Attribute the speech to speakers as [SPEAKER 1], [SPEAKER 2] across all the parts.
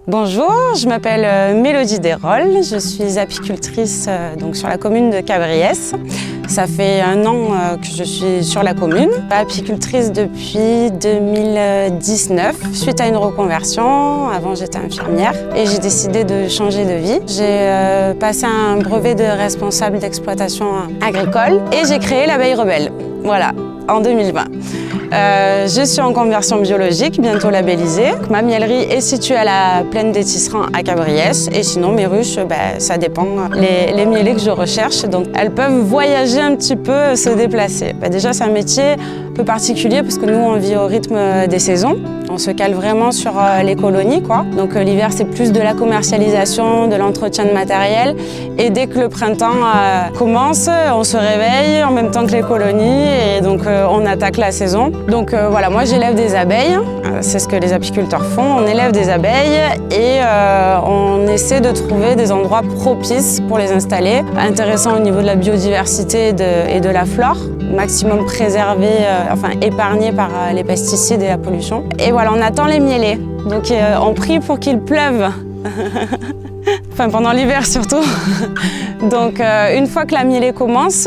[SPEAKER 1] Bonjour, je m'appelle Mélodie Desrolles, je suis apicultrice donc sur la commune de Cabriès. Ça fait 1 an que je suis sur la commune. Apicultrice depuis 2019, suite à une reconversion. Avant, j'étais infirmière et j'ai décidé de changer de vie. J'ai passé un brevet de responsable d'exploitation agricole et j'ai créé l'abeille rebelle, voilà, en 2020. Je suis en conversion biologique, bientôt labellisée. Ma miellerie est située à la plaine des Tisserands à Cabriès et sinon mes ruches, ça dépend les miellées que je recherche. Donc elles peuvent voyager un petit peu, se déplacer. Déjà c'est un métier un peu particulier parce que nous on vit au rythme des saisons. On se cale vraiment sur les colonies, quoi. Donc l'hiver c'est plus de la commercialisation, de l'entretien de matériel et dès que le printemps commence, on se réveille en même temps que les colonies et donc on attaque la saison. Donc voilà, moi j'élève des abeilles, c'est ce que les apiculteurs font, on élève des abeilles et on essaie de trouver des endroits propices pour les installer, intéressants au niveau de la biodiversité et de la flore, maximum préservé, enfin épargné par les pesticides et la pollution. Et voilà, on attend les miellées, donc on prie pour qu'il pleuve. Enfin, pendant l'hiver surtout. Donc une fois que la miellée commence,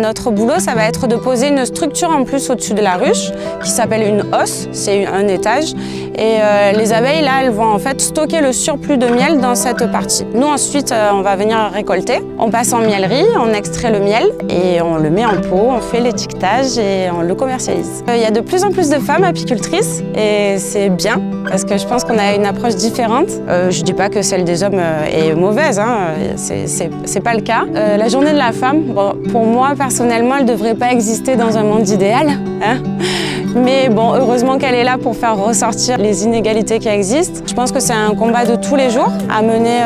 [SPEAKER 1] notre boulot ça va être de poser une structure en plus au-dessus de la ruche qui s'appelle une hosse, c'est un étage. Et les abeilles là, elles vont en fait stocker le surplus de miel dans cette partie. Nous ensuite, on va venir récolter. On passe en miellerie, on extrait le miel et on le met en pot, on fait l'étiquetage et on le commercialise. Il y a de plus en plus de femmes apicultrices et c'est bien parce que je pense qu'on a une approche différente. Je dis pas que celle des hommes est mauvaise, hein. C'est pas le cas. La journée de la femme, bon, pour moi personnellement, elle devrait pas exister dans un monde idéal, hein. Mais bon, heureusement qu'elle est là pour faire ressortir les inégalités qui existent. Je pense que c'est un combat de tous les jours à mener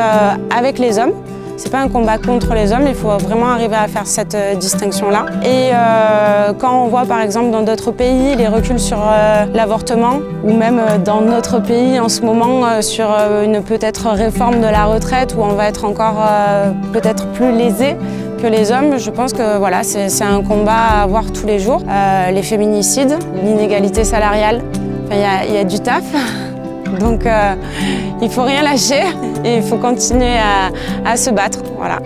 [SPEAKER 1] avec les hommes. C'est pas un combat contre les hommes, il faut vraiment arriver à faire cette distinction-là. Et quand on voit par exemple dans d'autres pays les reculs sur l'avortement, ou même dans notre pays en ce moment sur une peut-être réforme de la retraite où on va être encore peut-être plus lésé que les hommes, je pense que voilà, c'est un combat à avoir tous les jours. Les féminicides, l'inégalité salariale, il y a du taf. Donc il ne faut rien lâcher et il faut continuer à se battre. Voilà,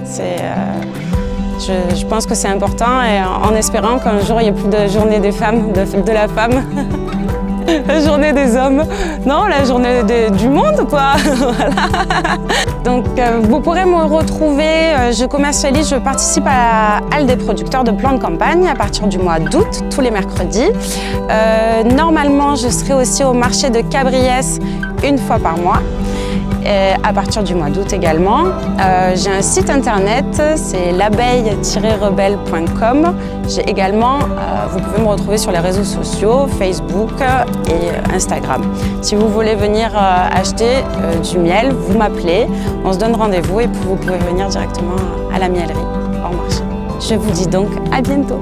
[SPEAKER 1] je pense que c'est important et en espérant qu'un jour il n'y ait plus de journée des femmes, de la femme. La journée des hommes, non, la journée du monde, quoi. Voilà. Donc, vous pourrez me retrouver, je commercialise, je participe à la halle des producteurs de plants de campagne à partir du mois d'août, tous les mercredis. Normalement, je serai aussi au marché de Cabriès 1 fois par mois. À partir du mois d'août également. J'ai un site internet, c'est l'abeille-rebelle.com. J'ai également, vous pouvez me retrouver sur les réseaux sociaux, Facebook et Instagram. Si vous voulez venir acheter du miel, vous m'appelez, on se donne rendez-vous et vous pouvez venir directement à la miellerie hors marché. Je vous dis donc à bientôt.